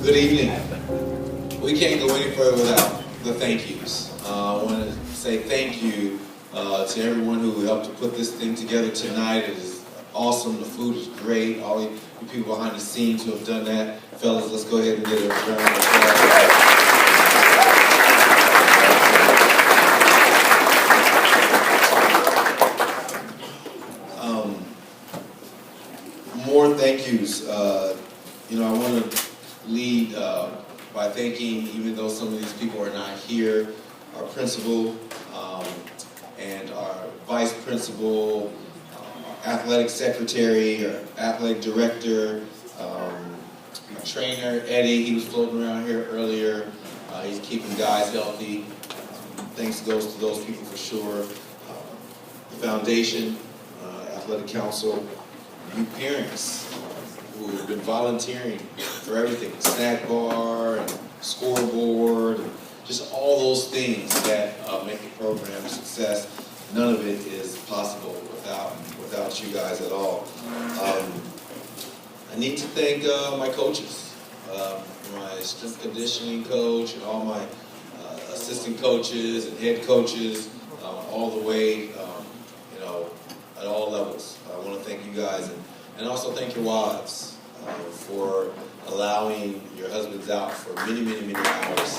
Good evening. We can't go any further without the thank yous. I want to say thank you to everyone who helped to put this thing together tonight. It is awesome. The food is great. All you people behind the scenes who have done that. Fellas, let's go ahead and get a round of applause. More thank yous. I want to lead by thanking, even though some of these people are not here, our principal and our vice principal, our athletic secretary, our athletic director, our trainer, Eddie. He was floating around here earlier. He's keeping guys healthy. Thanks goes to those people for sure. The foundation, athletic council, you parents who have been volunteering for everything, snack bar and scoreboard, and just all those things that make the program a success. None of it is possible without you guys at all. I need to thank my coaches, my strength conditioning coach and all my assistant coaches and head coaches, all the way, at all levels. I want to thank you guys, and also thank your wives for allowing your husbands out for many, many, many hours.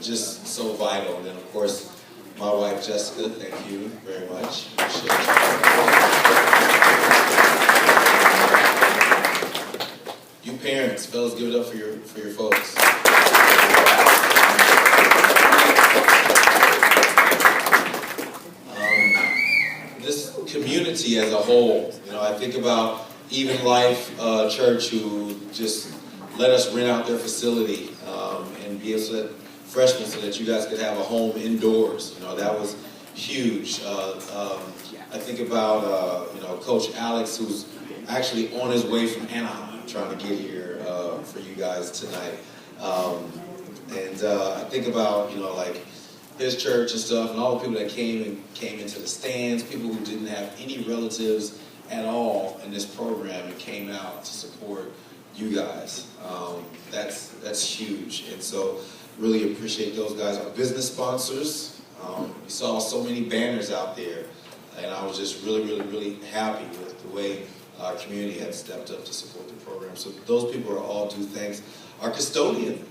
Just so vital. And then, of course, my wife, Jessica, thank you very much. You parents, fellas, give it up for your folks. This community as a whole, I think about Even Life Church, who just let us rent out their facility and be able to let freshmen so that you guys could have a home indoors. That was huge. I think about Coach Alex, who's actually on his way from Anaheim trying to get here for you guys tonight. I think about like his church and stuff, and all the people that came into the stands, people who didn't have any relatives at all in this program and came out to support you guys. That's huge, and so really appreciate those guys. Our business sponsors, we saw so many banners out there, and I was just really, really, really happy with the way our community had stepped up to support the program. So those people are all due thanks. Our custodian,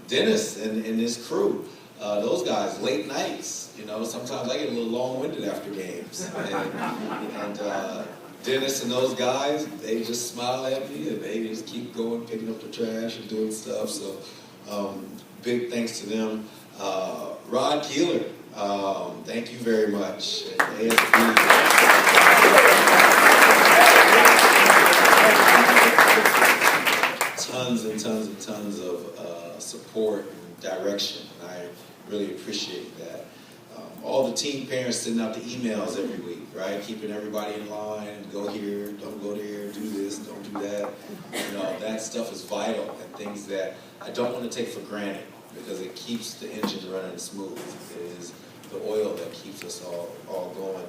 Dennis and his crew, those guys, late nights, sometimes I get a little long-winded after games. And Dennis and those guys, they just smile at me and they just keep going, picking up the trash and doing stuff. So big thanks to them. Rod Keeler, thank you very much. And ASB. Tons and tons and tons of support and direction. I really appreciate that. All the teen parents sending out the emails every week, right? Keeping everybody in line, go here, don't go there, do this, don't do that. That stuff is vital and things that I don't want to take for granted because it keeps the engine running smooth. It is the oil that keeps us all going.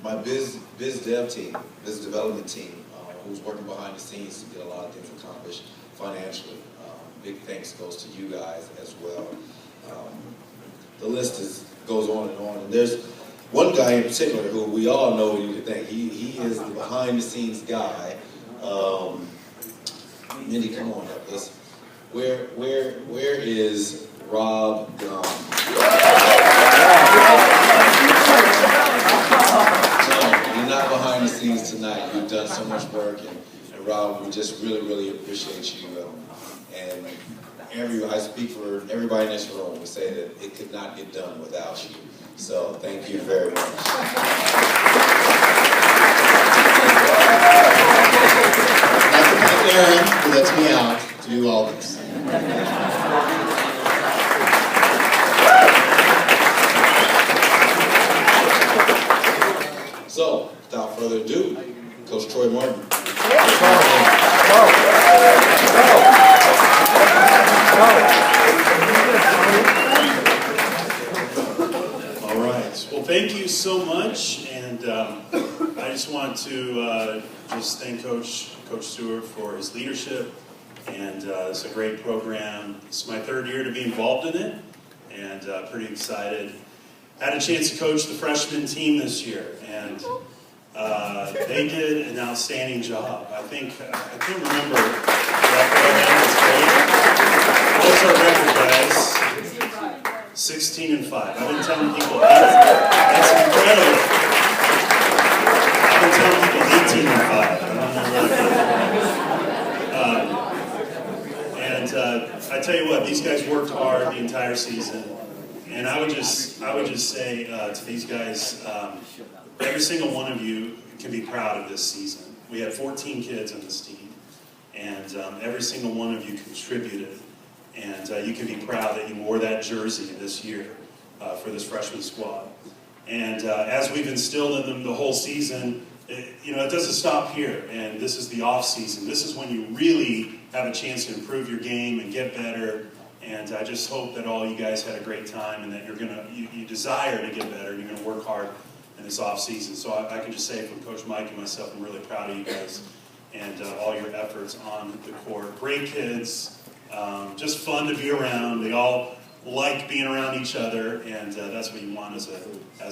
My biz development team, who's working behind the scenes to get a lot of things accomplished financially. Big thanks goes to you guys as well. The list goes on and on. And there's one guy in particular who we all know we need to thank. He is the behind the scenes guy. Mindy, come on up. Where is Rob gone? You're not behind the scenes tonight. You've done so much work, and Rob, we just really, really appreciate you. And I speak for everybody in this room. We say that it could not get done without you. So thank you very much. I'd like to thank Aaron, who lets me out to do all this. So, without further ado, Coach Troy Martin. All right. Well, thank you so much. And I just want to just thank Coach Stewart for his leadership, and it's a great program. It's my third year to be involved in it, and pretty excited. Had a chance to coach the freshman team this year, and they did an outstanding job. I can't remember that great. What's our record, guys? 16-5. I've been telling people that's incredible. I've been telling people 18-5. I tell you what, these guys worked hard the entire season, and I would just say to these guys, every single one of you can be proud of this season. We had 14 kids on this team, and every single one of you contributed, and you can be proud that you wore that jersey this year for this freshman squad. And as we've instilled in them the whole season, it doesn't stop here, and this is the off season. This is when you really have a chance to improve your game and get better. And I just hope that all you guys had a great time, and that you desire to get better, and you're gonna work hard in this off season. So I can just say from Coach Mike and myself, I'm really proud of you guys and all your efforts on the court. Great kids, just fun to be around. They all like being around each other, and that's what you want as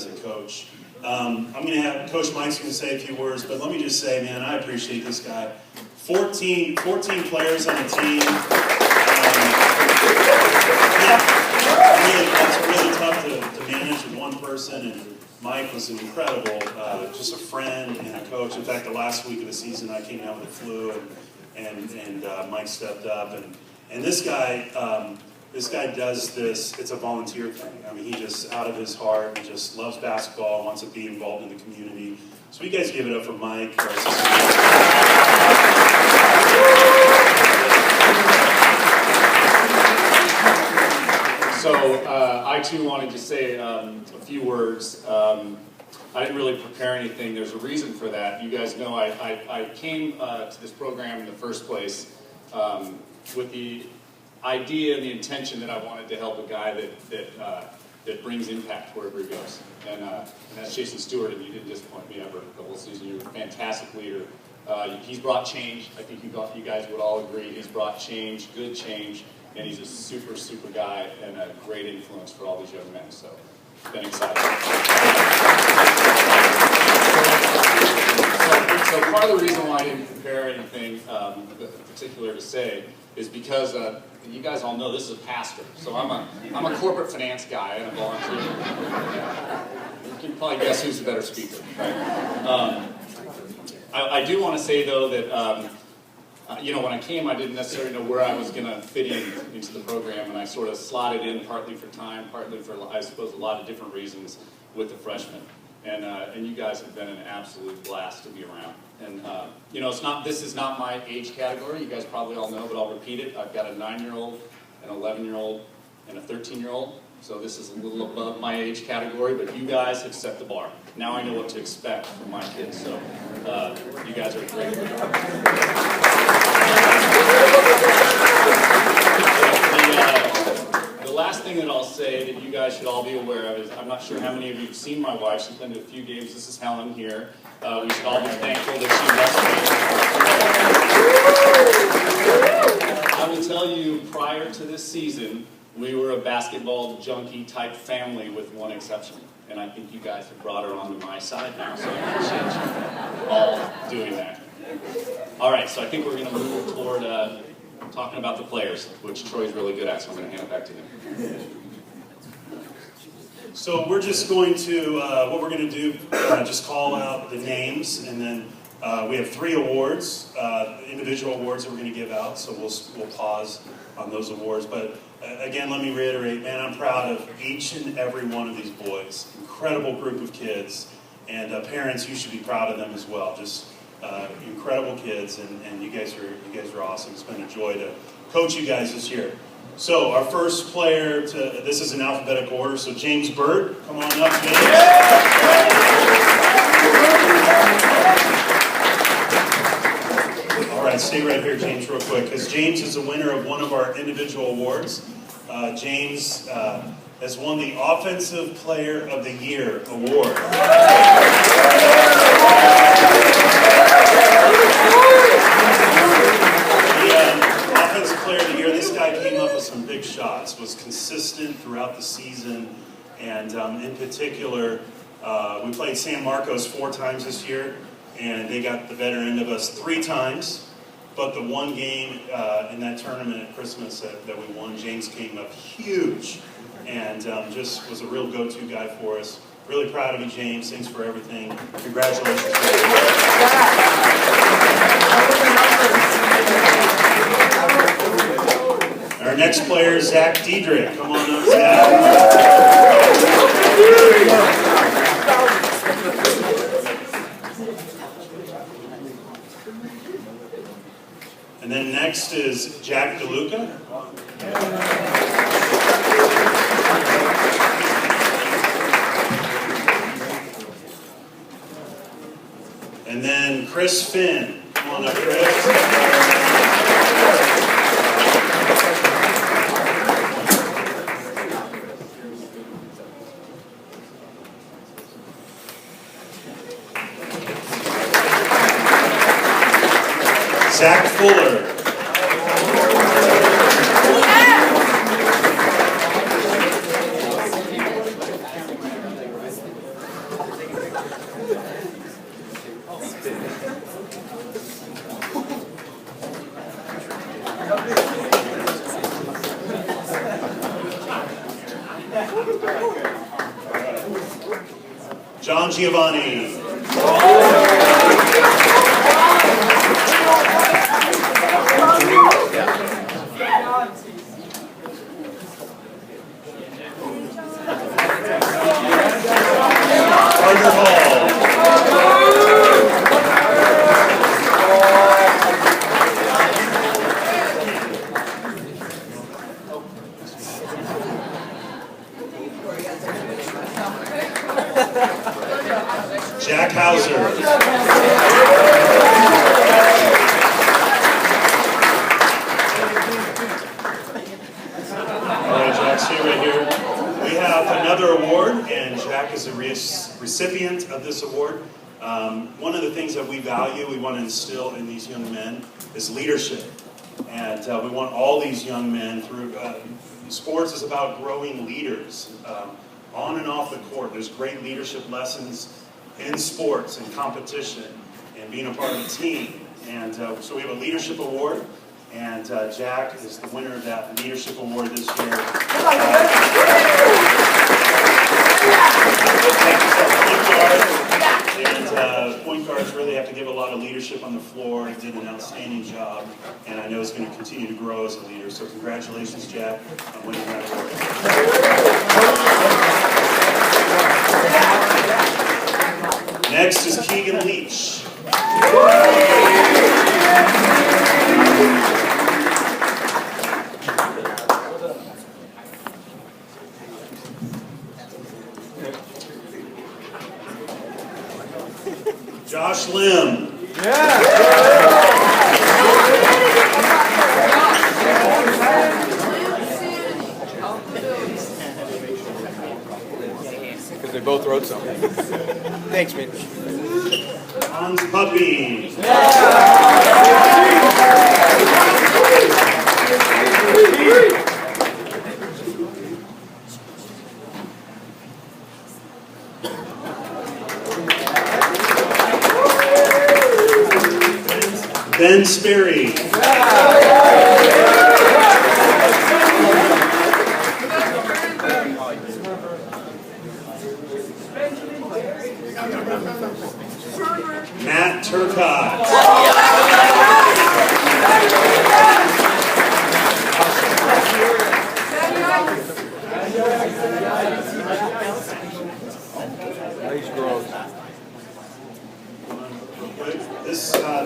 a coach. I'm going to have Coach Mike's going to say a few words, but let me just say, man, I appreciate this guy. 14 players on the team. It's really tough to manage with one person, and Mike was incredible, just a friend and a coach. In fact, the last week of the season, I came out with the flu, and Mike stepped up, and this guy does this. It's a volunteer thing. I mean, he just out of his heart, he just loves basketball, wants to be involved in the community. So you guys give it up for Mike. So I too wanted to say a few words. I didn't really prepare anything. There's a reason for that. You guys know I came to this program in the first place with the idea and the intention that I wanted to help a guy that brings impact wherever he goes. And that's Jason Stewart, and you didn't disappoint me ever the whole season. You're a fantastic leader. He's brought change. I think you guys would all agree. He's brought change, good change, and he's a super, super guy and a great influence for all these young men. So, been excited. So part of the reason why I didn't prepare anything particular to say is because you guys all know this is a pastor. So I'm a corporate finance guy and a volunteer. You can probably guess who's the better speaker, right? I do want to say though that when I came, I didn't necessarily know where I was going to fit into the program, and I sort of slotted in partly for time, partly for, I suppose, a lot of different reasons with the freshmen. And you guys have been an absolute blast to be around. And this is not my age category. You guys probably all know, but I'll repeat it. I've got a 9-year-old, an 11-year-old, and a 13-year-old. So this is a little above my age category, but you guys have set the bar. Now I know what to expect from my kids. So you guys are great. The last thing that I'll say that you guys should all be aware of is, I'm not sure how many of you have seen my wife. She's been to a few games. This is Helen here. We should all be thankful that she left me. I will tell you, prior to this season, we were a basketball junkie type family with one exception. And I think you guys have brought her onto my side now, so I appreciate you all doing that. All right, so I think we're going to move toward talking about the players, which Troy's really good at, so I'm going to hand it back to him. So we're just going to, what we're going to do, just call out the names, and then we have 3 awards, individual awards that we're going to give out, so we'll pause on those awards. But again, let me reiterate, man, I'm proud of each and every one of these boys. Incredible group of kids, and parents, you should be proud of them as well. Just incredible kids, and you guys are awesome. It's been a joy to coach you guys this year. So our first player, this is in alphabetical order, so James Bird, come on up, James. All right, stay right here, James, real quick, because James is the winner of one of our individual awards. James has won the Offensive Player of the Year award. played San Marcos 4 times this year, and they got the better end of us 3 times. But the one game in that tournament at Christmas that we won, James came up huge and just was a real go-to guy for us. Really proud of you, James. Thanks for everything. Congratulations. Our next player is Zach Diedrich. Come on up, Zach. And then next is Jack DeLuca. And then Chris Finn. Come on up, Chris. Zach Fuller. John Giovanni. Carter Hall. Jack Hauser. All right, Jack's here, right here. We have another award, and Jack is a recipient of this award. One of the things that we value, we want to instill in these young men, is leadership. And we want all these young men through, sports is about growing leaders. On and off the court, there's great leadership lessons in sports and competition and being a part of a team. And so we have a leadership award, and Jack is the winner of that leadership award this year. And point guards really have to give a lot of leadership on the floor. He did an outstanding job, and I know he's going to continue to grow as a leader. So congratulations, Jack, on winning that award. Next is Keegan Leach. Josh Lim. Because they both wrote something. Thanks, man. Hans Puppy. Ben Sperry. Matt Turcott. Nice growth.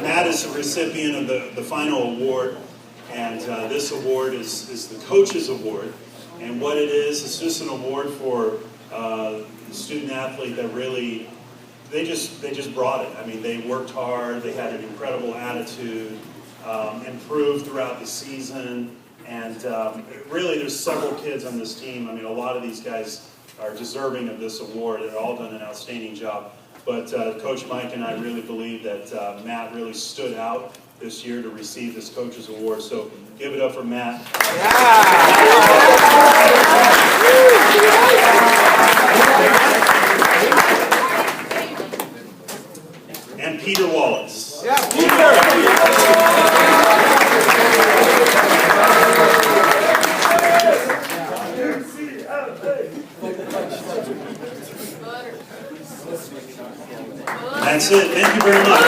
Matt is a recipient of the final award, and this award is the Coach's Award. And what it is, it's just an award for the student athlete that really, they just brought it. I mean, they worked hard, they had an incredible attitude, improved throughout the season, and really there's several kids on this team. I mean, a lot of these guys are deserving of this award. They've all done an outstanding job. But Coach Mike and I really believe that Matt really stood out this year to receive this Coach's Award. So give it up for Matt. and Peter Wallace. Yeah, Peter! That's it. Thank you very much.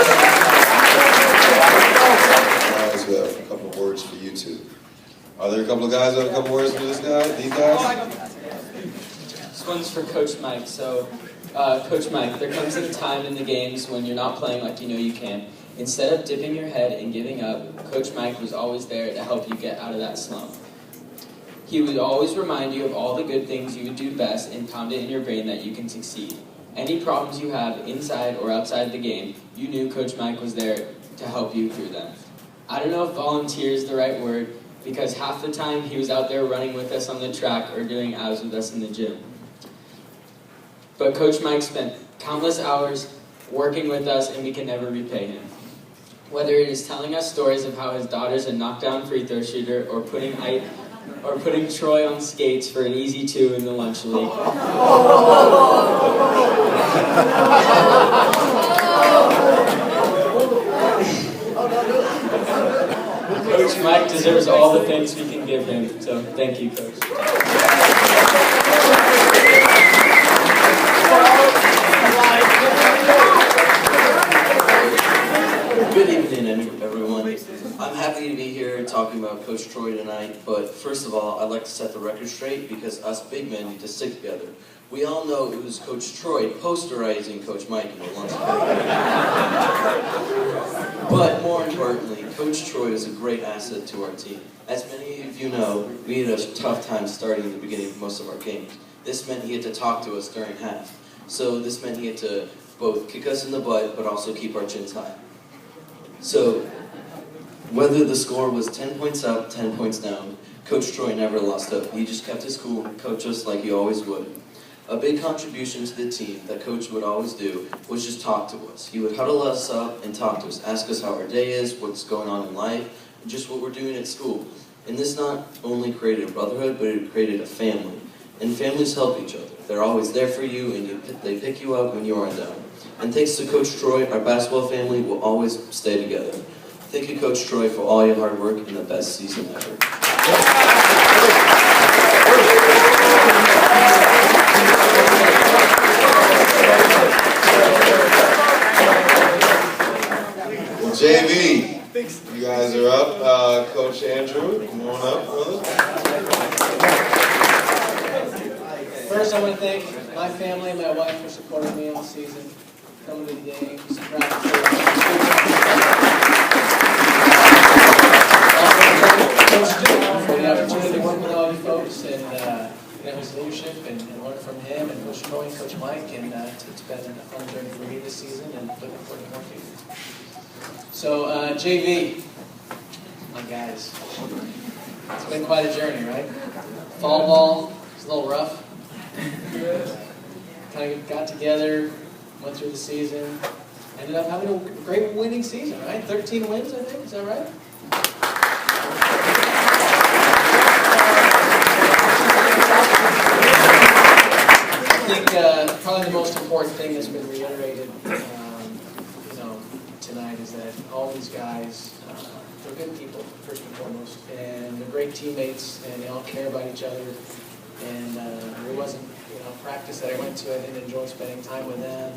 Guys, we have a couple of words for you two. Are there a couple of guys who have a couple of words for this guy? These guys? This one's for Coach Mike. So, Coach Mike, there comes a time in the games when you're not playing like you know you can. Instead of dipping your head and giving up, Coach Mike was always there to help you get out of that slump. He would always remind you of all the good things you would do best and pound it in your brain that you can succeed. Any problems you have inside or outside the game, you knew Coach Mike was there to help you through them. I don't know if volunteer is the right word, because half the time he was out there running with us on the track or doing abs with us in the gym. But Coach Mike spent countless hours working with us, and we can never repay him. Whether it is telling us stories of how his daughter's a knockdown free throw shooter, or putting Troy on skates for an easy 2 in the lunch league. Coach Mike deserves all the thanks we can give him, so thank you, Coach. Good evening, everyone. I'm happy to be here talking about Coach Troy tonight, but first of all, I'd like to set the record straight because us big men need to stick together. We all know it was Coach Troy posterizing Coach Mike in the lunch break. But more importantly, Coach Troy is a great asset to our team. As many of you know, we had a tough time starting in the beginning of most of our games. This meant he had to talk to us during half. So this meant he had to both kick us in the butt, but also keep our chins high. So, whether the score was 10 points up, 10 points down, Coach Troy never lost up. He just kept his cool and coached us like he always would. A big contribution to the team that Coach would always do was just talk to us. He would huddle us up and talk to us, ask us how our day is, what's going on in life, and just what we're doing at school. And this not only created a brotherhood, but it created a family. And families help each other. They're always there for you, and they pick you up when you are down. And thanks to Coach Troy, our basketball family will always stay together. Thank you, Coach Troy, for all your hard work and the best season ever. Well, JV, you guys are up. Coach Andrew, come on up, brother. First, I want to thank my family and my wife for supporting me all season, coming to the games, practicing. Also, Coach Duke for the opportunity to work with all you folks and his leadership and learn from him, and Coach Troy and Coach Mike. And it's been a fun journey for me this season, and looking forward to more seasons. So, JV, my guys, it's been quite a journey, right? Fall ball was a little rough. Kind of got together, went through the season, ended up having a great winning season, right? 13 wins, I think, is that right? I think probably the most important thing that's been reiterated tonight is that all these guys, they're good people, first and foremost, and they're great teammates, and they all care about each other. And there wasn't, practice that I went to. I didn't enjoy spending time with them,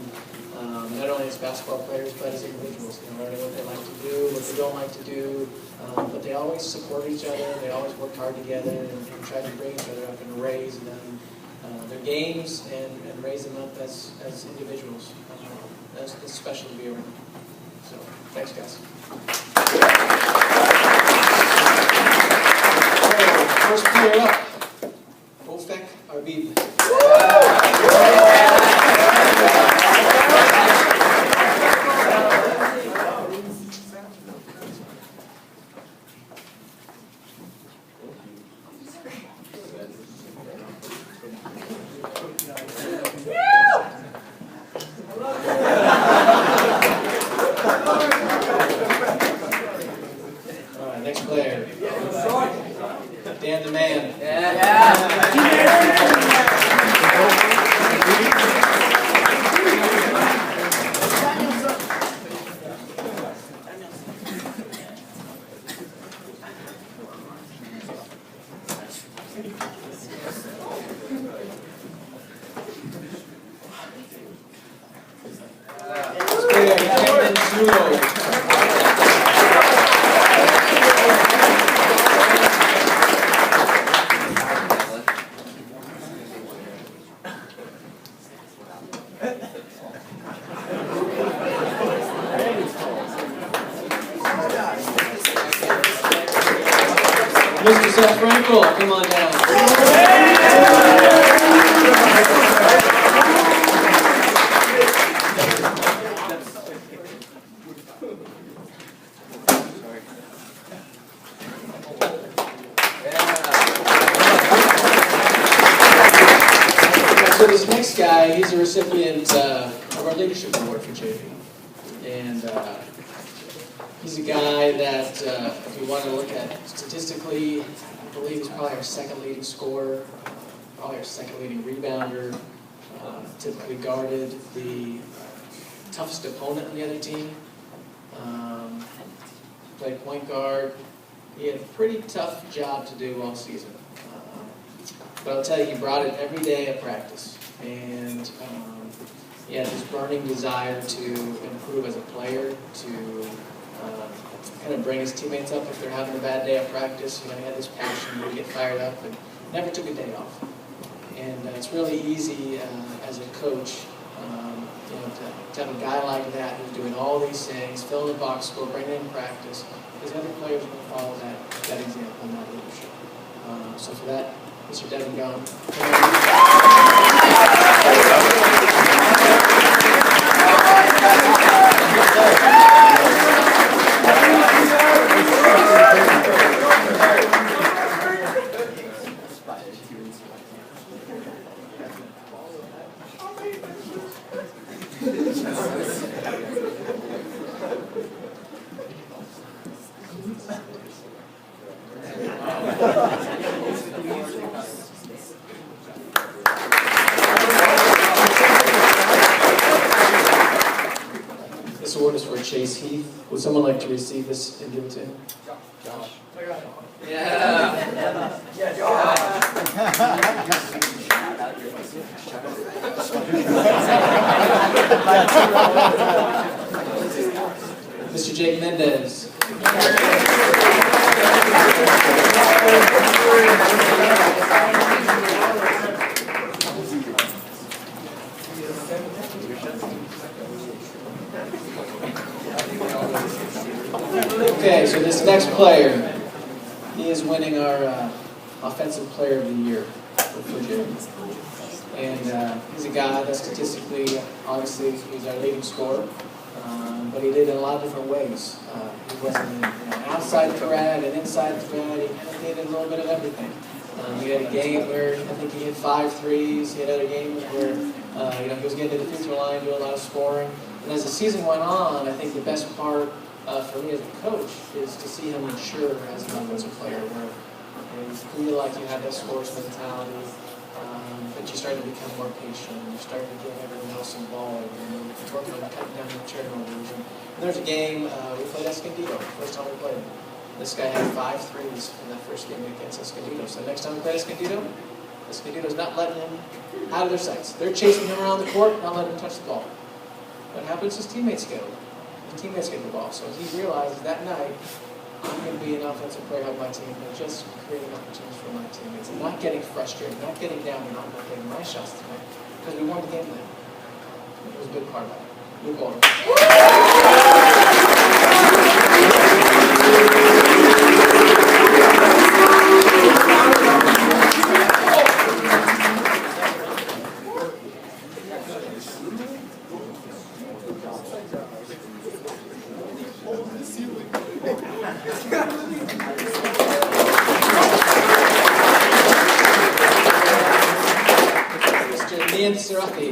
not only as basketball players, but as individuals. Learning what they like to do, what they don't like to do. But they always support each other. They always worked hard together and tried to bring each other up and raise them, their games and raise them up as individuals. That's special to be around. So, thanks, guys. First player up. Ofek Arbib. All right, next player. Dan the Man. Yeah. Mr. Seth Frankel, come on down. So this next guy, he's a recipient of our Leadership Award for JV. And he's a guy that, if you want to look at statistically, I believe he's probably our second leading scorer, probably our second leading rebounder, typically guarded the toughest opponent on the other team, played point guard. He had a pretty tough job to do all season. But I'll tell you, he brought it every day at practice. And he had this burning desire to improve as a player, to kind of bring his teammates up if they're having a bad day at practice. You know, he had this passion to get fired up and never took a day off. And it's really easy as a coach, you know, to have a guy like that who's doing all these things, filling the box score, bringing in practice, because the other players will follow that example and that leadership. So for that, Mr. Devin Gone. This award is for Chase Heath. Would someone like to receive this and give it to him? Josh. Yeah. Mr. Jake Mendez. Okay, so this next player, he is winning our Offensive Player of the Year for Virginia. And he's a guy that statistically, obviously, he's our leading scorer, but he did it in a lot of different ways. He wasn't outside the thread and inside the thread. He kind of did a little bit of everything. We had a game where I think he hit 5 threes. He had other games where he was getting to the free throw line, doing a lot of scoring. And as the season went on, I think the best part for me as a coach is to see him mature as an offensive player, where you feel like you have that sports mentality, but you start to become more patient, and you start to get everyone else involved, and you're working on cutting down the turnovers. And there's a game, we played Escondido, first time we played him. This guy had 5 threes in that first game against Escondido. So next time we play Escondido, Escondido's not letting him out of their sights. They're chasing him around the court, not letting him touch the ball. What happens? His teammates get him. His teammates get the ball. So he realizes that night, I'm going to be an offensive player of my team, but just creating opportunities for my teammates. And not getting frustrated, not getting down, and not getting my shots tonight. Because we won the game then. It was a big part of that. Luke Walton. Mr. Ian Serafi.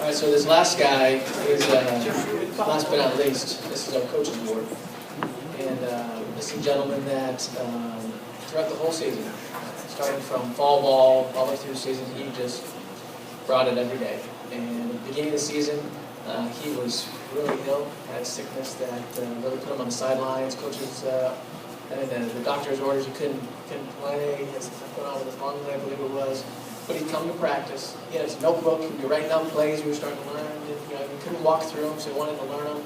Alright, so this last guy is, last but not least, this is our coach's award. And this is a gentleman that throughout the whole season. Starting from fall ball all the way through the season, he just brought it every day. And at the beginning of the season, he was really ill, had sickness that really put him on the sidelines. Coaches, and the doctor's orders, he couldn't play. He had something put on with his lung, I believe it was. But he'd come to practice. He had his notebook. He'd be writing down plays he was starting to learn. And, he couldn't walk through them, so he wanted to learn them.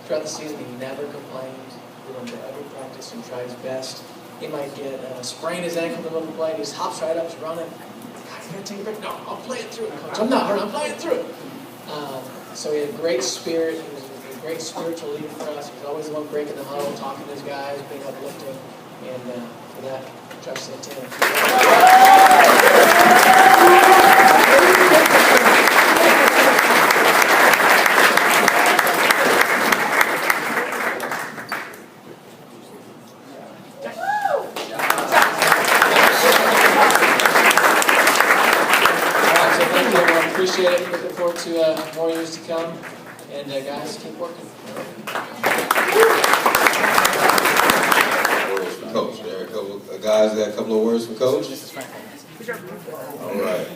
Throughout the season, he never complained. He went to every practice and tried his best. He might get sprain his ankle in the middle of the play. He just hops right up, he's running. God, you gotta take a break. No, I'll play it through. Coach, I'm playing it through. So he had a great spirit. He was a great spiritual leader for us. He was always the one breaking the huddle, talking to his guys, being uplifting. And for that, Josh Santana. Appreciate it. Looking forward to more years to come. And guys, keep working. Words for Coach. There are a couple of guys got a couple of words for Coach. All right.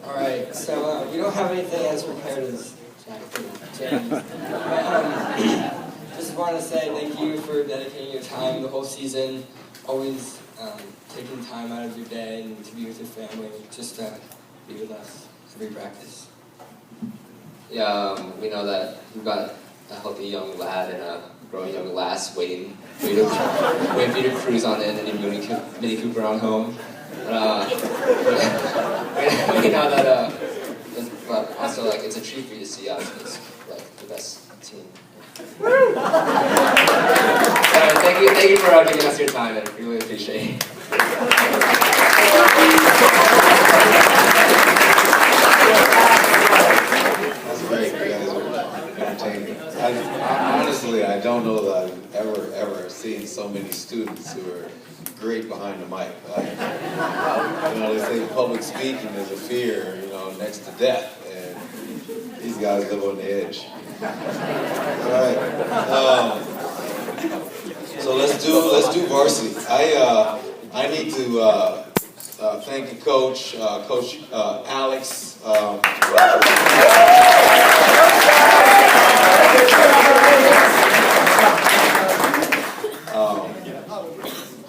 All right, so we don't have anything as prepared as Jack. Just want to say thank you for dedicating your time the whole season. Always taking time out of your day and to be with your family, just to be with us every practice. Yeah, we know that we've got a healthy young lad and a growing young lass waiting for you to cruise on in and your Mini Cooper on home. We know that, but also like it's a treat for you to see us as like the best team. Thank you for giving us your time, and we really appreciate it. That's great. You guys are entertaining. Honestly, I don't know that I've ever seen so many students who are great behind the mic. They say public speaking is a fear, next to death, and these guys live on the edge. All right. So let's do varsity. I need to thank the coach, Coach Alex.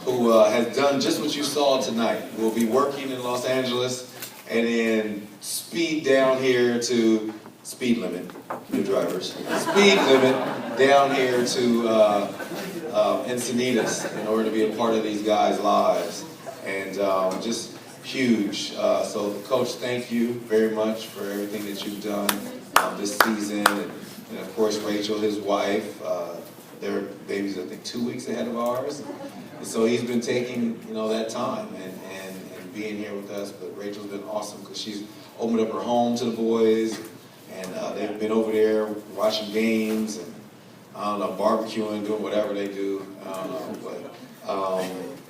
Who has done just what you saw tonight. We'll be working in Los Angeles and then speed down here to speed limit, new drivers. Speed limit down here to Encinitas in order to be a part of these guys' lives. And just huge. So, Coach, thank you very much for everything that you've done this season. And of course, Rachel, his wife, their baby's, I think, 2 weeks ahead of ours. And so he's been taking, that time and being here with us. But Rachel's been awesome because she's opened up her home to the boys. And they've been over there watching games and, barbecuing, doing whatever they do. I don't know, but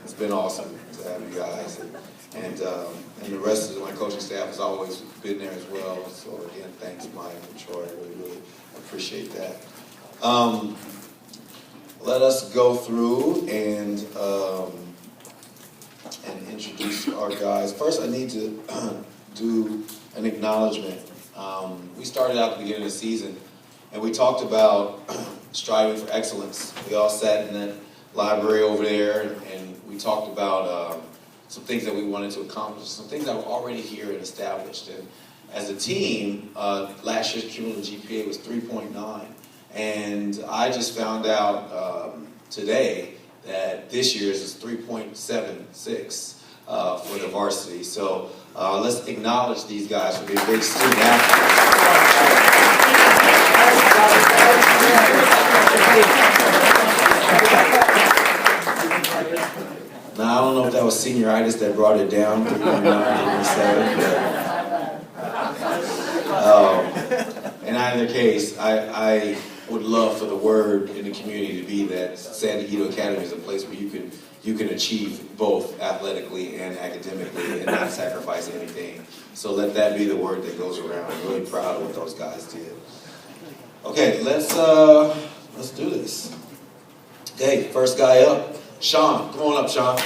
it's been awesome to have you guys. And the rest of my coaching staff has always been there as well. So again, thanks, Mike and Troy. I really appreciate that. Let us go through and introduce our guys. First, I need to do an acknowledgement. We started out at the beginning of the season, and we talked about striving for excellence. We all sat in that library over there, and we talked about some things that we wanted to accomplish, some things that were already here and established. And as a team, last year's cumulative GPA was 3.9. And I just found out today that this year's is 3.76 for the varsity. So let's acknowledge these guys for being great student athletes. Now, I don't know if that was senioritis that brought it down to 3.9. In either case, I would love for the word in the community to be that San Diego Academy is a place where you can achieve both athletically and academically and not sacrifice anything. So let that be the word that goes around. I'm really proud of what those guys did. Okay, let's Okay, first guy up, Sean. Come on up, Sean.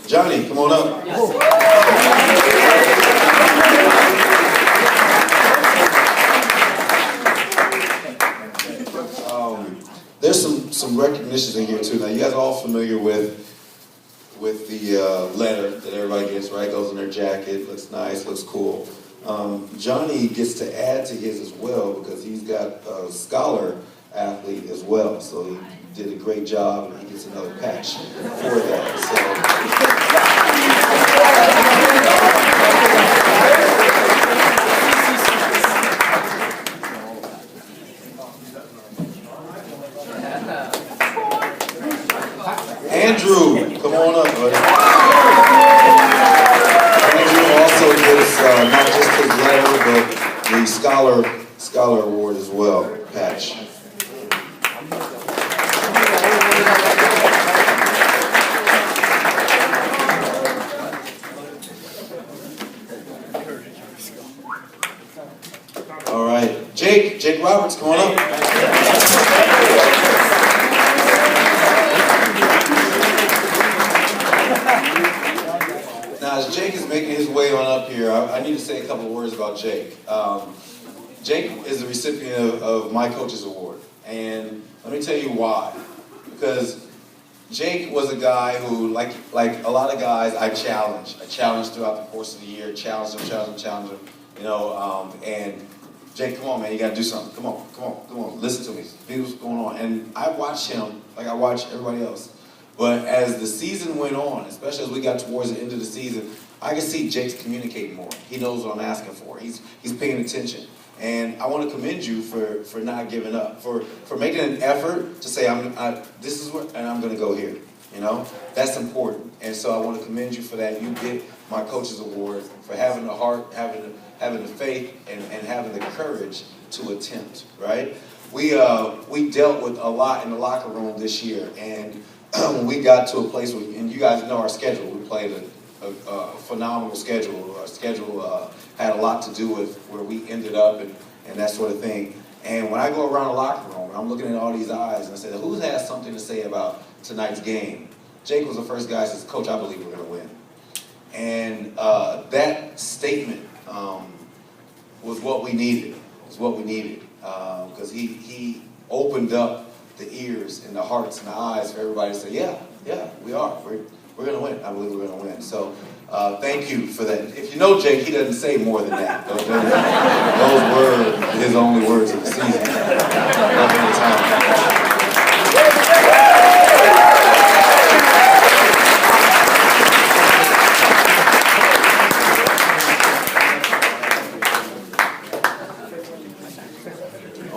Johnny, come on up. There's some recognitions in here too. Now you guys are all familiar with the letter that everybody gets, right? Goes in their jacket, looks nice, looks cool. Johnny gets to add to his as well because he's got a scholar athlete as well. So he did a great job and he gets another patch for that. Andrew, come on up, buddy. Andrew also gets not just his letter, but the scholar award as well, patch. All right, Jake Roberts, come on up. Now, as Jake is making his way on up here, I need to say a couple of words about Jake. Jake is the recipient of my coach's award, and let me tell you why. Because Jake was a guy who, like a lot of guys, I challenged throughout the course of the year, challenged him, you know, and Jake, come on, man, you got to do something. Come on, listen to me. See what's going on. And I watched him like I watch everybody else. But as the season went on, especially as we got towards the end of the season, I could see Jake's communicating more. He knows what I'm asking for. He's paying attention. And I want to commend you for not giving up, for making an effort to say, this is where, and I'm going to go here. You know, that's important. And so I want to commend you for that. You get my coach's award for having the heart, having the faith, and having the courage to attempt, right? We dealt with a lot in the locker room this year, and when we got to a place where, and you guys know our schedule, we played a phenomenal schedule. Our schedule had a lot to do with where we ended up and that sort of thing. And when I go around the locker room, I'm looking at all these eyes, and I said, who has something to say about tonight's game? Jake was the first guy who says, Coach, I believe we're going to win. And that statement was what we needed. Because he opened up the ears and the hearts and the eyes for everybody to say, yeah, we are. We're going to win. I believe we're going to win. So thank you for that. If you know Jake, he doesn't say more than that. Those were his only words of the season.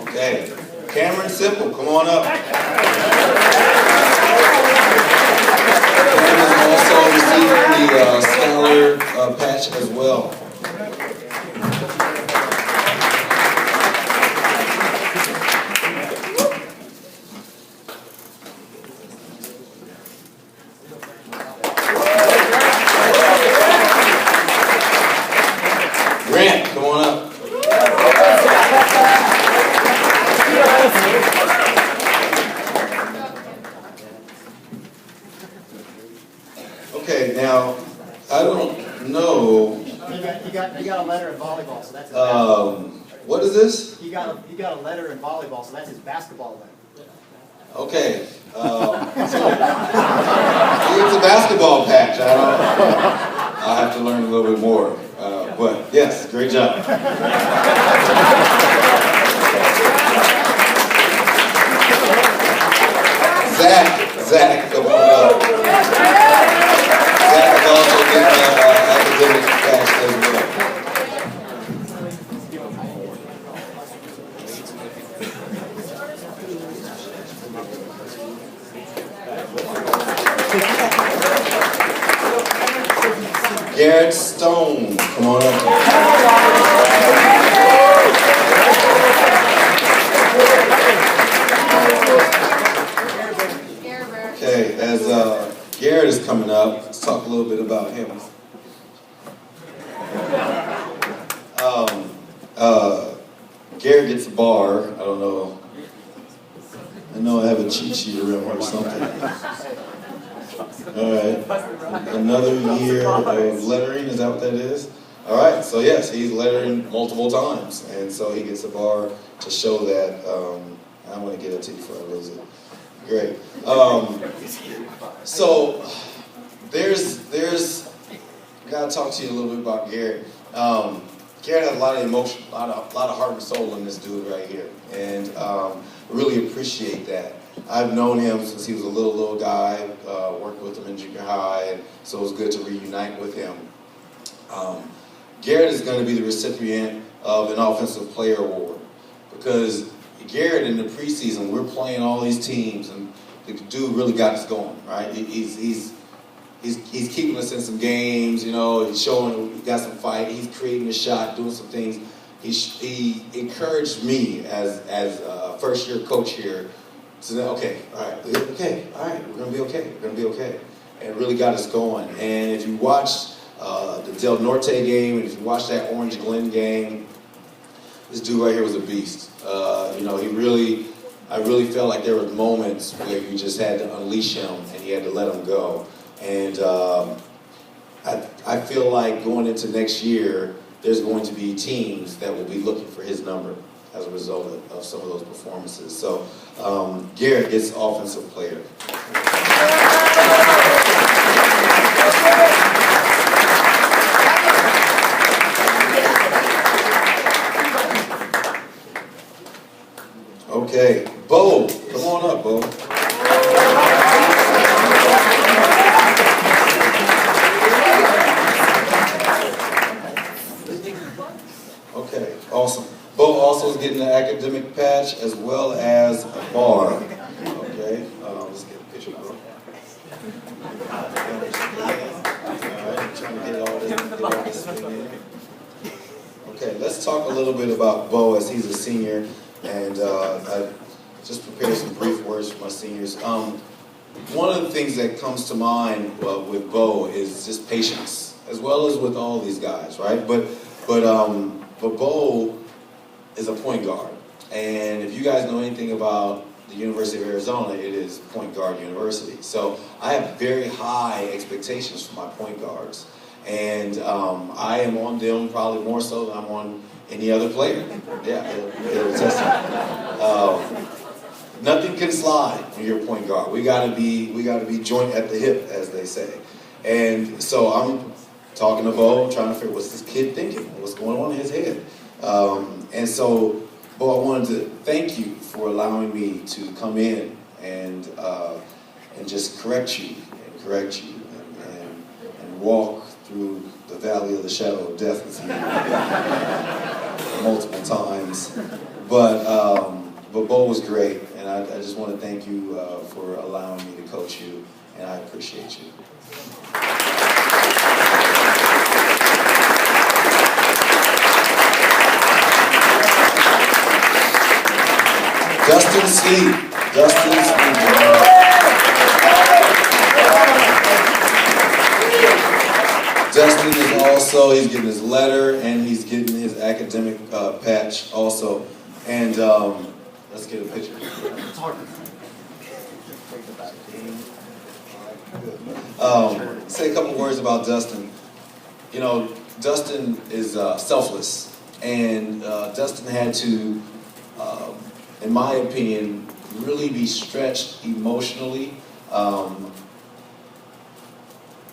Okay, Cameron Simple, come on up. Cameron is also receiving the scholar patch as well. Grant, come on up. Okay, now I don't know. You got a letter in volleyball, so that's his what is this? He got a letter in volleyball, so that's his basketball letter. Okay. It's a basketball patch. I'll have to learn a little bit more. But yes, great job. Zach, come on up. Zach is also getting an academic patch as well. Garrett Stone, come on up. Okay, as Garrett is coming up, let's talk a little bit about him. Garrett gets a bar. I don't know. I know I have a cheat sheet around or something. All right. Another year of lettering, is that what that is? All right, so yes, he's lettering multiple times. And so he gets a bar to show that. I want to get it to you before I lose it. Great. So there's I gotta talk to you a little bit about Garrett. Garrett has a lot of emotion, a lot of heart and soul in this dude right here, and really appreciate that. I've known him since he was a little guy, worked with him in junior high, and so it was good to reunite with him. Garrett is going to be the recipient of an Offensive Player Award because Garrett in the preseason, we're playing all these teams, and the dude really got us going, right? He's keeping us in some games, you know. He's showing we got some fight. He's creating a shot, doing some things. He encouraged me as a first year coach here to say, okay, all right, we're gonna be okay, and it really got us going. And if you watched the Del Norte game, and if you watched that Orange Glen game, this dude right here was a beast. You know, I really felt like there were moments where you just had to unleash him and you had to let him go. And I feel like going into next year, there's going to be teams that will be looking for his number as a result of some of those performances. So Garrett gets Offensive Player. Okay, Bo, come on up, Bo. Okay, awesome. Bo also is getting an academic patch as well as a bar. Okay, let's get a picture of Bo. Alright, trying to get all this thing in. Okay, let's talk a little bit about Bo as he's a senior, and I just prepared some brief words for my seniors. One of the things that comes to mind with Bo is just patience, as well as with all these guys, right? But Bo is a point guard, and if you guys know anything about the University of Arizona, it is point guard university. So I have very high expectations for my point guards, and I am on them probably more so than I'm on any other player. Yeah, it'll test you. Nothing can slide when you're a point guard. We gotta be joint at the hip, as they say. And so I'm talking to Bo, trying to figure what's this kid thinking, what's going on in his head. And so, Bo, I wanted to thank you for allowing me to come in and just correct you and walk through the valley of the shadow of death with you multiple times. But Bo was great, and I just want to thank you for allowing me to coach you, and I appreciate you. Dustin Sleep. Dustin is also, he's getting his letter and he's getting his academic patch also. And let's get a picture. Say a couple words about Dustin. You know, Dustin is selfless, and Dustin had to, in my opinion, really be stretched emotionally.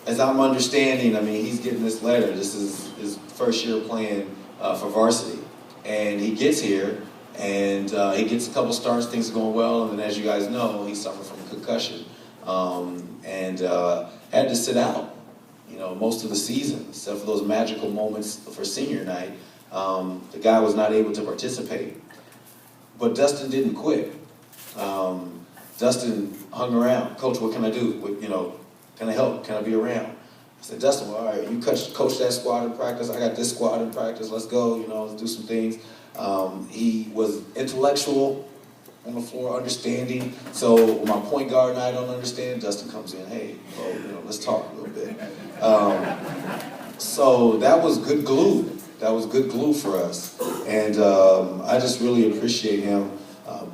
As I'm understanding, I mean, he's getting this letter. This is his first year playing for varsity, and he gets here, and he gets a couple starts, things are going well, and then as you guys know, he suffered from a concussion, and had to sit out, you know, most of the season, except for those magical moments for senior night. The guy was not able to participate. But Dustin didn't quit. Dustin hung around. Coach, what can I do? You know, can I help? Can I be around? I said, Justin, well, all right, you coach that squad in practice. I got this squad in practice. Let's go, let's do some things. He was intellectual on the floor, understanding. So when my point guard and I don't understand, Justin comes in, hey, let's talk a little bit. So that was good glue. That was good glue for us. And I just really appreciate him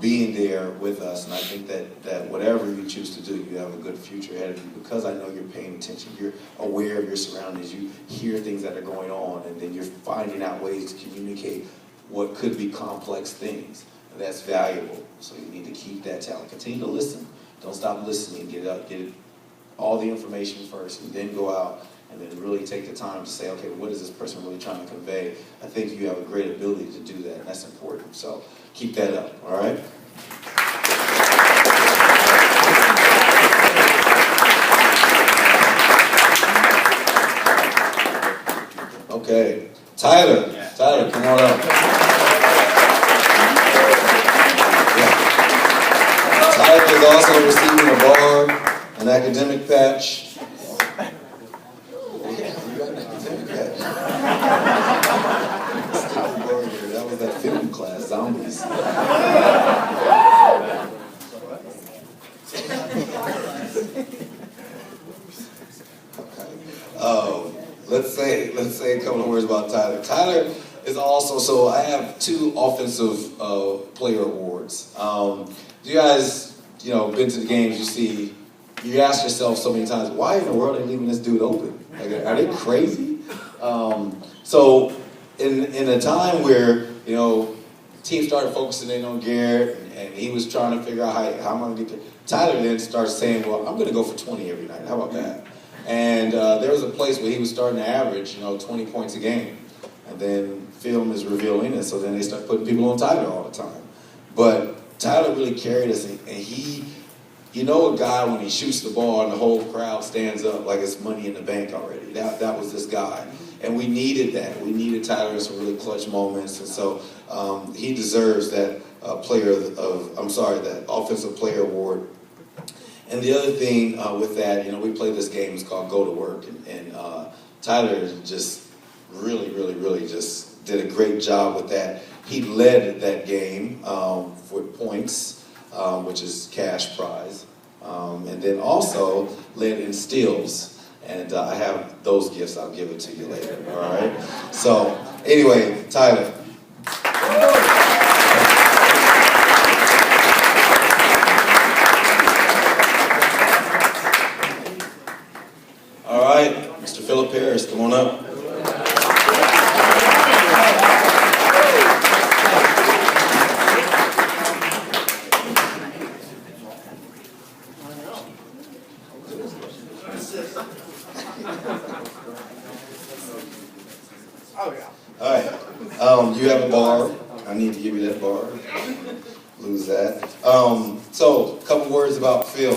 being there with us. And I think that whatever you choose to do, you have a good future ahead of you because I know you're paying attention. You're aware of your surroundings. You hear things that are going on, and then you're finding out ways to communicate what could be complex things. And that's valuable. So you need to keep that talent. Continue to listen. Don't stop listening. Get all the information first, and then go out and then really take the time to say, okay, what is this person really trying to convey? I think you have a great ability to do that, and that's important. So keep that up, all right? Okay, Tyler, come on up. Yeah. Tyler is also receiving a bar, an academic patch. That was that film class, Zombies. Let's say a couple of words about Tyler. Tyler is also, so I have 2 offensive player awards. You guys, been to the games, you ask yourself so many times, why in the world are they leaving this dude open? Like, are they crazy? So in a time where, teams started focusing in on Garrett, and he was trying to figure out how am I going to get there, Tyler then starts saying, well, I'm going to go for 20 every night. How about that? And there was a place where he was starting to average, 20 points a game. And then film is revealing it, so then they start putting people on Tyler all the time. But Tyler really carried us, and he, a guy when he shoots the ball and the whole crowd stands up like it's money in the bank already. That was this guy. And we needed that. We needed Tyler in some really clutch moments. And so he deserves that that Offensive Player Award. And the other thing with that, we play this game, it's called Go to Work. And Tyler just really just did a great job with that. He led that game for points, which is cash prize. And then also led in steals. And I have those gifts. I'll give it to you later. All right? So, anyway, Tyler. All right, Mr. Philip Harris, come on up. All right, you have a bar. I need to give you that bar. Lose that. So, a couple words about Phil.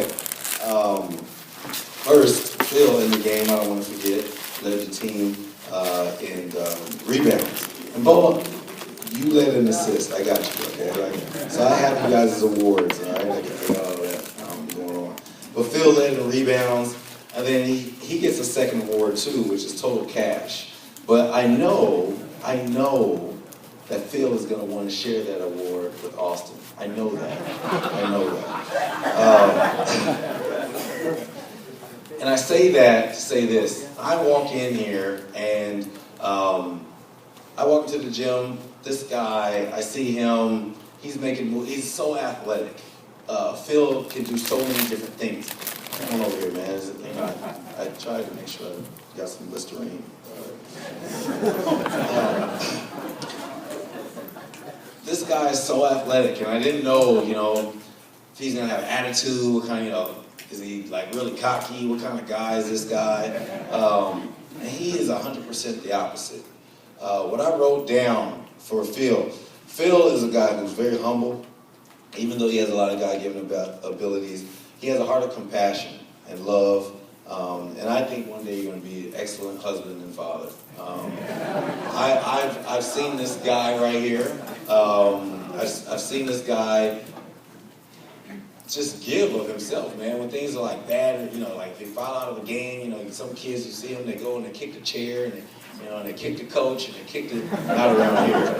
First, Phil in the game, I don't want to forget, led the team in rebounds. And Bo, you led an assist. I got you, okay? Right? So I have you guys' awards, all right? I can figure out all that going on. But Phil led in rebounds, and then he gets a second award too, which is total cash. But I know that Phil is going to want to share that award with Austin. I know that. And I say that to say this. I walk in here and I walk into the gym. This guy, I see him. He's making moves. He's so athletic. Phil can do so many different things. Come on over here, man. I tried to make sure I got some Listerine. This guy is so athletic, and I didn't know, if he's gonna have attitude. What kind of, is he like really cocky? What kind of guy is this guy? And he is 100% the opposite. What I wrote down for Phil is a guy who's very humble. Even though he has a lot of God-given abilities, he has a heart of compassion and love. And I think one day you're going to be an excellent husband and father. I've seen this guy right here. I've seen this guy just give of himself, man. When things are like bad, you know, like they fall out of the game, you know, some kids, you see them, they go and they kick the chair, and they, you know, and they kick the coach, and they kick the, not around here.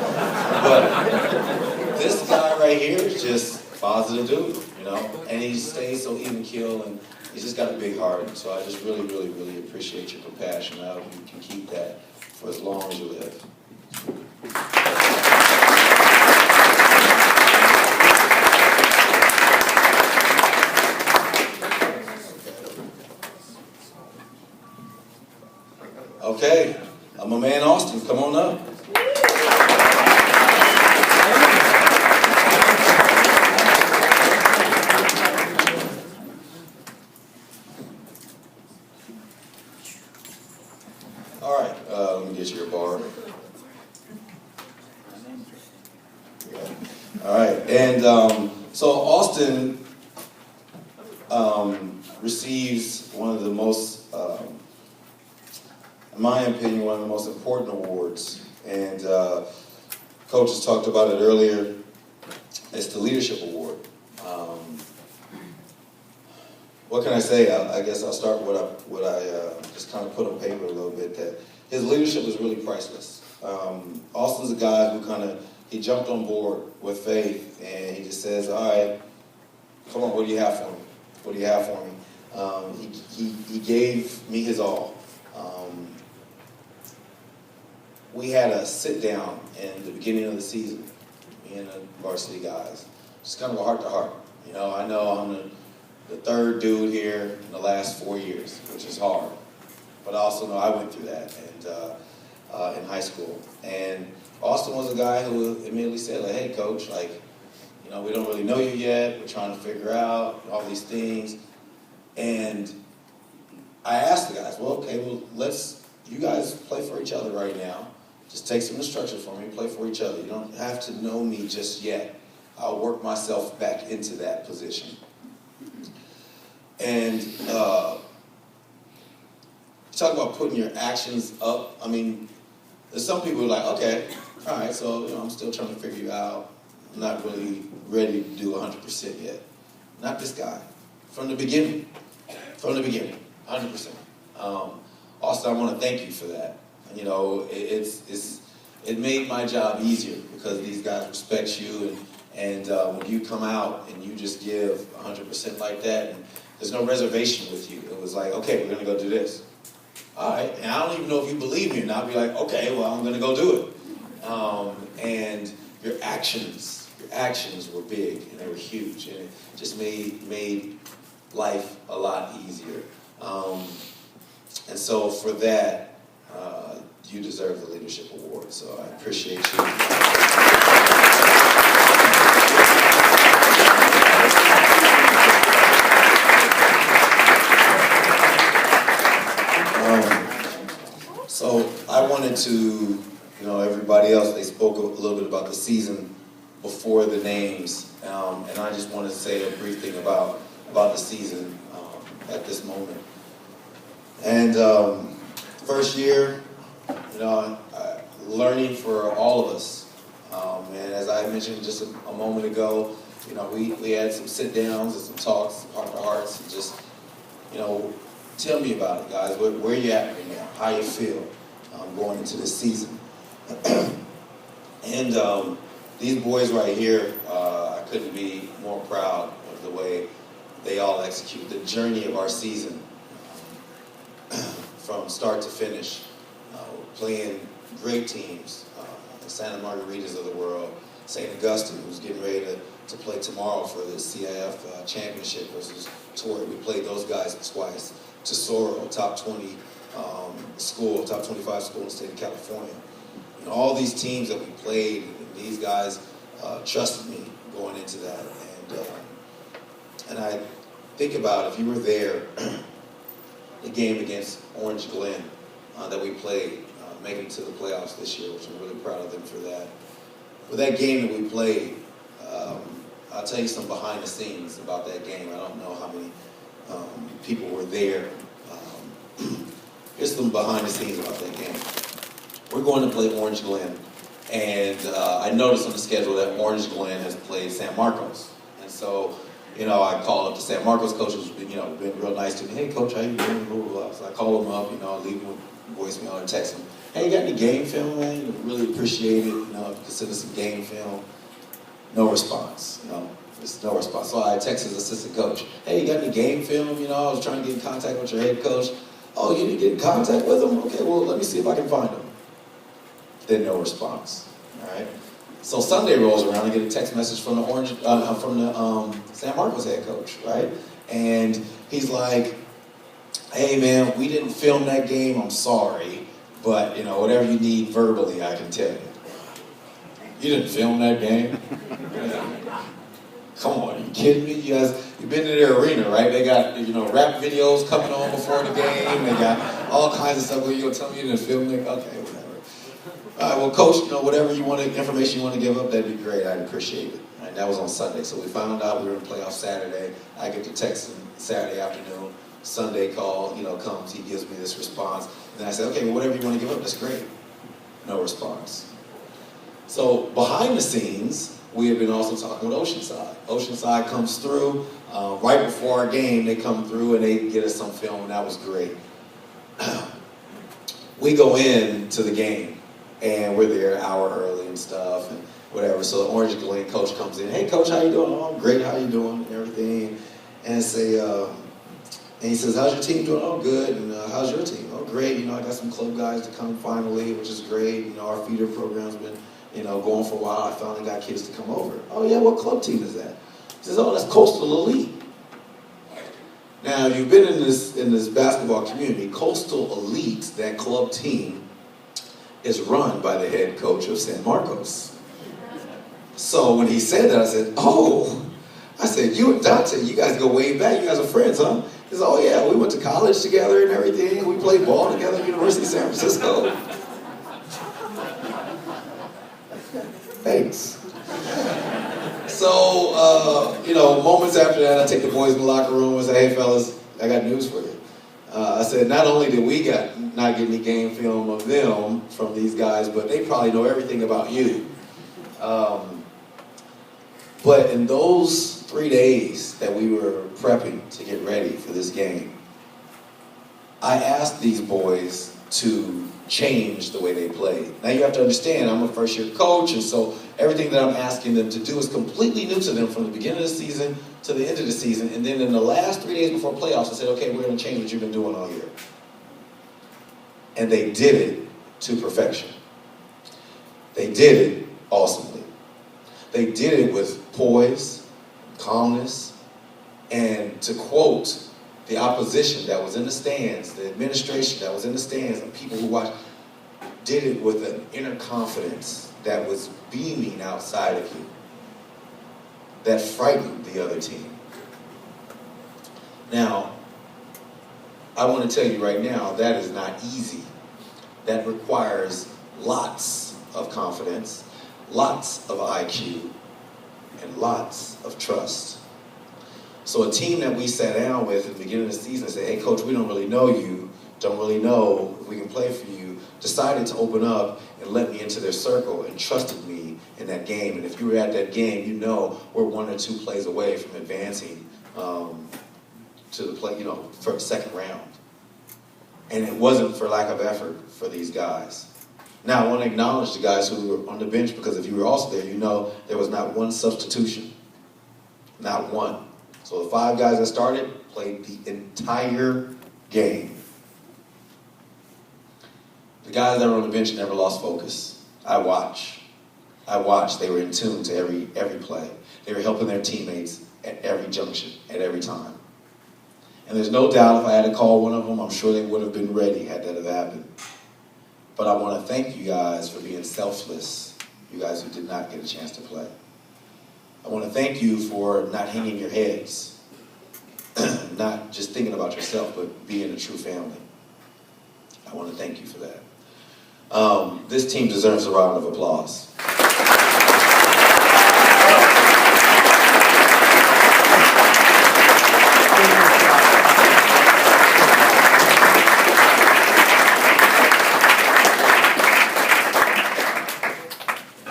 But this guy right here is just positive dude, you know, and he stays so even keel, and he's just got a big heart. So I just really, really, really appreciate your compassion. I hope you can keep that for as long as you live. Okay, my man Austin, come on up. All right, let me get you your bar. All right, and so Austin receives one of the most, in my opinion, one of the most important awards. And Coach has talked about it earlier. It's the Leadership Award. What can I say? I guess I'll start with what I just kind of put on paper a little bit, that his leadership is really priceless. Austin's a guy who he jumped on board with faith, and he just says, all right, come on, what do you have for me? What do you have for me? He gave me his all. We had a sit down in the beginning of the season, me and the varsity guys. Just kind of a heart to heart. You know I'm the third dude here in the last 4 years, which is hard. But I also know I went through that and in high school. And Austin was a guy who immediately said, like, hey, Coach, like, you know, we don't really know you yet. We're trying to figure out all these things. And I asked the guys, well, okay, you guys play for each other right now. Just take some instruction from me, play for each other. You don't have to know me just yet. I'll work myself back into that position. And you talk about putting your actions up. I mean, there's some people who are like, okay, all right, so I'm still trying to figure you out. I'm not really ready to do 100% yet. Not this guy. From the beginning, 100%. Austin, I want to thank you for that. You know, it made my job easier because these guys respect you, and when you come out and you just give 100% like that, and there's no reservation with you. It was like, okay, we're gonna go do this. All right, and I don't even know if you believe me or not. I'll be like, okay, well, I'm gonna go do it. And your actions were big and they were huge, and it just made life a lot easier. And so for that, you deserve the Leadership Award. So I appreciate you. So I wanted to, everybody else, they spoke a little bit about the season before the names, and I just wanted to say a brief thing about the season at this moment. And first year, learning for all of us. And as I mentioned just a moment ago, we had some sit-downs and some talks, heart-to-hearts, and just, tell me about it, guys. Where you at right now? How you feel going into this season? And these boys right here, I couldn't be more proud of the way they all execute the journey of our season from start to finish. Playing great teams, the Santa Margaritas of the world, St. Augustine, who's getting ready to play tomorrow for the CIF championship versus Torrey. We played those guys twice. Tesoro, top 20 school, top 25 school in the state of California. All these teams that we played, these guys trusted me going into that. And I think about if you were there, the game against Orange Glen that we played, making it to the playoffs this year, which I'm really proud of them for that. But that game that we played, I'll tell you some behind the scenes about that game. I don't know how many people were there. Here's some behind the scenes about that game. We're going to play Orange Glen, and I noticed on the schedule that Orange Glen has played San Marcos. And so I called up the San Marcos coach, who's been, been real nice to me. Hey, coach, how you doing? Blah, blah, blah. So I call him up, leave him a voicemail and text him. Hey, you got any game film, man? Really appreciate it. If you could send us some game film. No response. Just no response. So I text his assistant coach. Hey, you got any game film? I was trying to get in contact with your head coach. Oh, you didn't get in contact with him? Okay, well, let me see if I can find him. Then no response. All right. So Sunday rolls around, I get a text message from the San Marcos head coach, right? And he's like, "Hey man, we didn't film that game. I'm sorry, but whatever you need verbally, I can tell you." You didn't film that game? Come on, are you kidding me? You guys, you've been to their arena, right? They got rap videos coming on before the game. They got all kinds of stuff. Where you gonna tell me you didn't film it? Okay, whatever. All right, well, coach, whatever information you want to give up, that'd be great. I'd appreciate it. All right, that was on Sunday. So we found out we were in playoff Saturday. I get the text Saturday afternoon. Sunday call, comes. He gives me this response. And then I say, okay, well, whatever you want to give up, that's great. No response. So behind the scenes, we have been also talking with Oceanside. Oceanside comes through. Right before our game, they come through and they get us some film, and that was great. We go into the game. And we're there an hour early and stuff and whatever. So the Orange and Glen coach comes in. Hey, coach, how you doing? Oh, I'm great. How you doing? And everything. And and he says, how's your team doing? Oh, good. And how's your team? Oh, great. I got some club guys to come finally, which is great. Our feeder program's been, going for a while. I finally got kids to come over. Oh, yeah, what club team is that? He says, oh, that's Coastal Elite. Now, you've been in this basketball community. Coastal Elite, that club team, is run by the head coach of San Marcos. So when he said that, I said, oh, you and Dante, you guys go way back. You guys are friends, huh? He said, oh yeah, we went to college together and everything. We played ball together at University of San Francisco. Thanks. So, moments after that, I take the boys in the locker room and say, hey fellas, I got news for you. I said, not only did we not get any game film of them from these guys, but they probably know everything about you. But in those 3 days that we were prepping to get ready for this game, I asked these boys to change the way they played. Now you have to understand, I'm a first-year coach, and so everything that I'm asking them to do is completely new to them from the beginning of the season to the end of the season. And then in the last 3 days before playoffs, I said, okay, we're going to change what you've been doing all year. And they did it to perfection. They did it awesomely. They did it with poise, calmness, and to quote the opposition that was in the stands, the administration that was in the stands, and people who watched, did it with an inner confidence that was beaming outside of you, that frightened the other team. Now, I want to tell you right now, that is not easy. That requires lots of confidence, lots of IQ, and lots of trust. So a team that we sat down with at the beginning of the season and said, hey coach, we don't really know you, don't really know if we can play for you, decided to open up and let me into their circle and trusted me in that game. And if you were at that game, we're 1 or 2 plays away from advancing to the play, for the second round. And it wasn't for lack of effort for these guys. Now I want to acknowledge the guys who were on the bench, because if you were also there, there was not one substitution. Not one. So the 5 guys that started played the entire game. The guys that were on the bench never lost focus. I watched. They were in tune to every play. They were helping their teammates at every junction, at every time. And there's no doubt if I had to call one of them, I'm sure they would have been ready had that have happened. But I want to thank you guys for being selfless, you guys who did not get a chance to play. I want to thank you for not hanging your heads, not just thinking about yourself, but being a true family. I want to thank you for that. This team deserves a round of applause.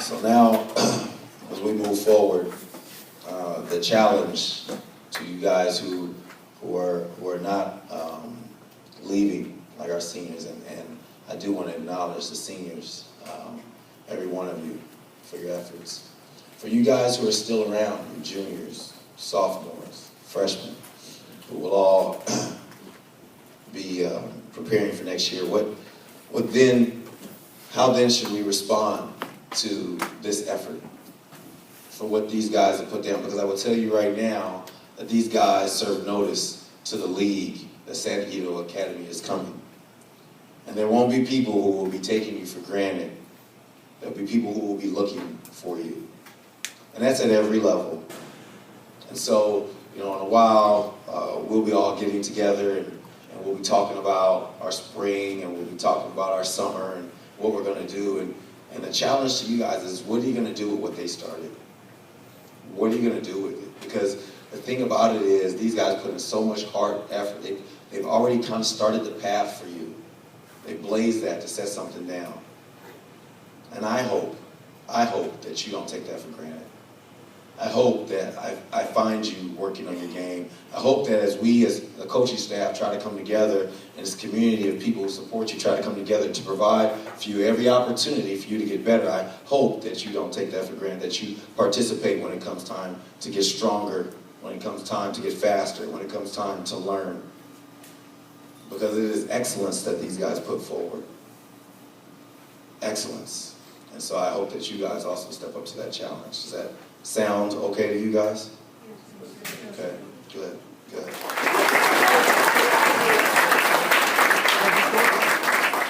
So now, as we move forward, the challenge guys who are not leaving, like our seniors, and I do want to acknowledge the seniors, every one of you, for your efforts. For you guys who are still around, your juniors, sophomores, freshmen, who will all be preparing for next year, how then should we respond to this effort for what these guys have put down? Because I will tell you right now that these guys serve notice to the league that San Diego Academy is coming. And there won't be people who will be taking you for granted. There'll be people who will be looking for you. And that's at every level. And so, in a while, we'll be all getting together and we'll be talking about our spring and we'll be talking about our summer and what we're going to do. And the challenge to you guys is, what are you going to do with what they started? What are you going to do with it? Because the thing about it is, these guys put in so much hard effort. They've already kind of started the path for you. They blazed that to set something down. And I hope that you don't take that for granted. I hope that I find you working on your game. I hope that as we, as the coaching staff, try to come together, and this community of people who support you try to come together to provide for you every opportunity for you to get better, I hope that you don't take that for granted, that you participate when it comes time to get stronger, when it comes time to get faster, when it comes time to learn. Because it is excellence that these guys put forward. Excellence. And so I hope that you guys also step up to that challenge. Does that sound okay to you guys? Okay, good.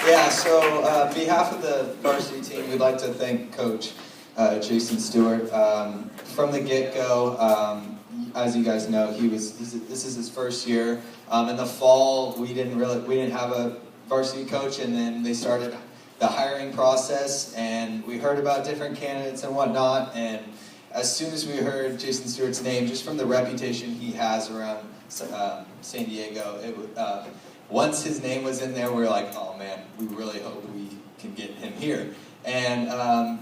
Yeah, so on behalf of the varsity team, we'd like to thank Coach Jason Stewart. From the get-go, as you guys know, this is his first year. In the fall, we didn't have a varsity coach, and then they started the hiring process, and we heard about different candidates and whatnot, and as soon as we heard Jason Stewart's name, just from the reputation he has around San Diego, once his name was in there, we were like, oh man, we really hope we can get him here. And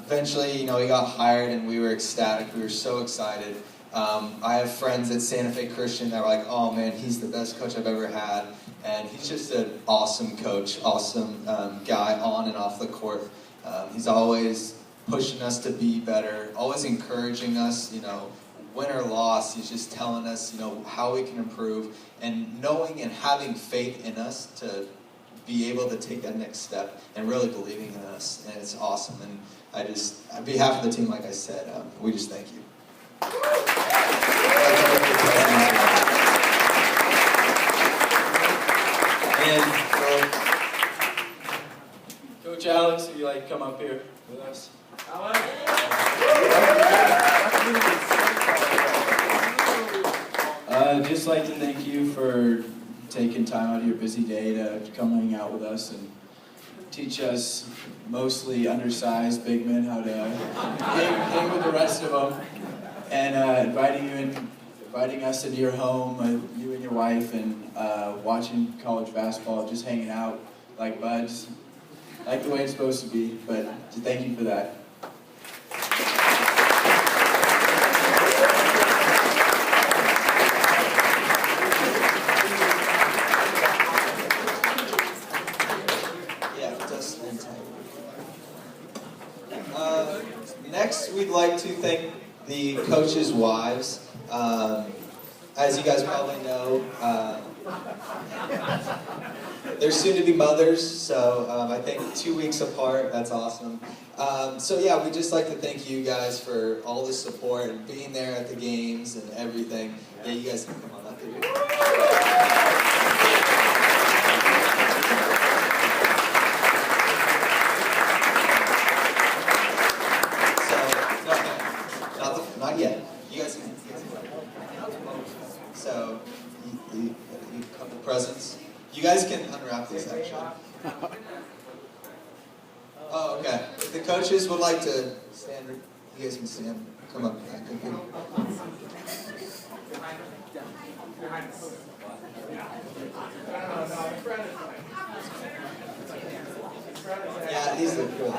eventually, he got hired, and we were ecstatic. We were so excited. I have friends at Santa Fe Christian that were like, oh man, he's the best coach I've ever had. And he's just an awesome coach, awesome guy on and off the court. He's always pushing us to be better, always encouraging us, win or loss. He's just telling us, how we can improve, and knowing and having faith in us to be able to take that next step and really believing in us. And it's awesome. And on behalf of the team, like I said, we just thank you. And Coach Alex, would you like to come up here with us? I'd just like to thank you for taking time out of your busy day to come hang out with us and teach us mostly undersized big men how to hang with the rest of them, and inviting us into your home, you and your wife, and watching college basketball, just hanging out like buds, like the way it's supposed to be. But thank you for that. Next, we'd like to thank the coaches' wives. As you guys probably know, they're soon to be mothers, so I think 2 weeks apart. That's awesome. So yeah, we'd just like to thank you guys for all the support and being there at the games and everything. Yeah, you guys can come on up here. Not yet. You guys can. So, a couple presents. You guys can unwrap these actually. Oh, okay. If the coaches would like to stand, you guys can stand. Come up back. Yeah, these look good.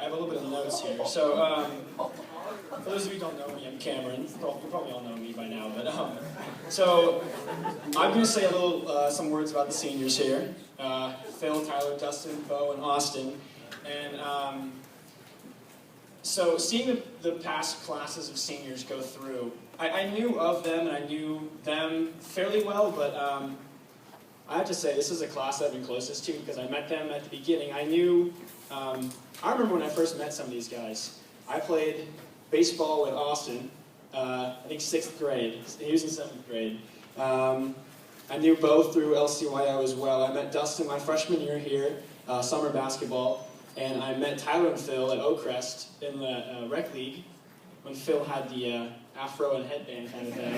have a little bit of notes here. So, for those of you who don't know me, I'm Cameron. Well, you probably all know me by now, but so I'm going to say a little, some words about the seniors here. Phil, Tyler, Dustin, Bo, and Austin. And so seeing the past classes of seniors go through, I knew of them and I knew them fairly well, but I have to say this is a class I've been closest to because I met them at the beginning. I knew, I remember when I first met some of these guys. I played baseball with Austin, I think 6th grade. He was in 7th grade. I knew Bo through LCYO as well. I met Dustin my freshman year here, summer basketball, and I met Tyler and Phil at Oakcrest in the rec league when Phil had the afro and headband kind of thing.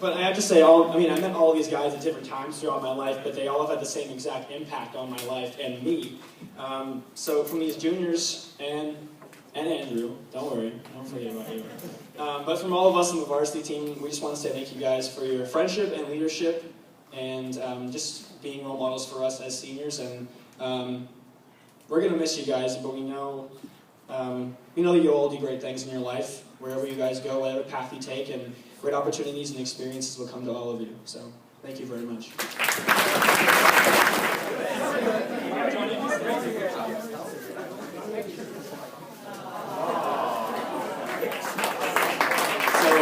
But I have to say, I met all these guys at different times throughout my life, but they all have had the same exact impact on my life and me. So from these juniors and Andrew, don't worry, don't forget about you. But from all of us on the varsity team, we just want to say thank you guys for your friendship and leadership and just being role models for us as seniors. And we're going to miss you guys, but we know that you'll all do great things in your life, wherever you guys go, whatever path you take, and great opportunities and experiences will come to all of you. So, thank you very much. So,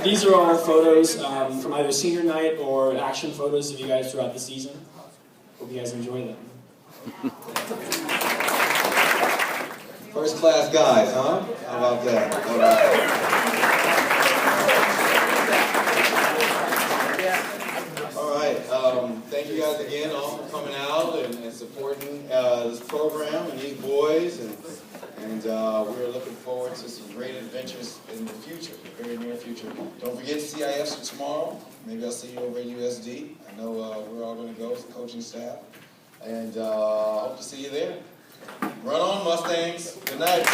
these are all photos from either senior night or action photos of you guys throughout the season. Hope you guys enjoy them. First class guys, huh? How about that? How about that? All right. Thank you guys again all for coming out and supporting this program and these boys. And we're looking forward to some great adventures in the future, the very near future. Don't forget CIFs for tomorrow. Maybe I'll see you over at USD. I know we're all going to go as the coaching staff. And hope to see you there. Run on, Mustangs. Good night.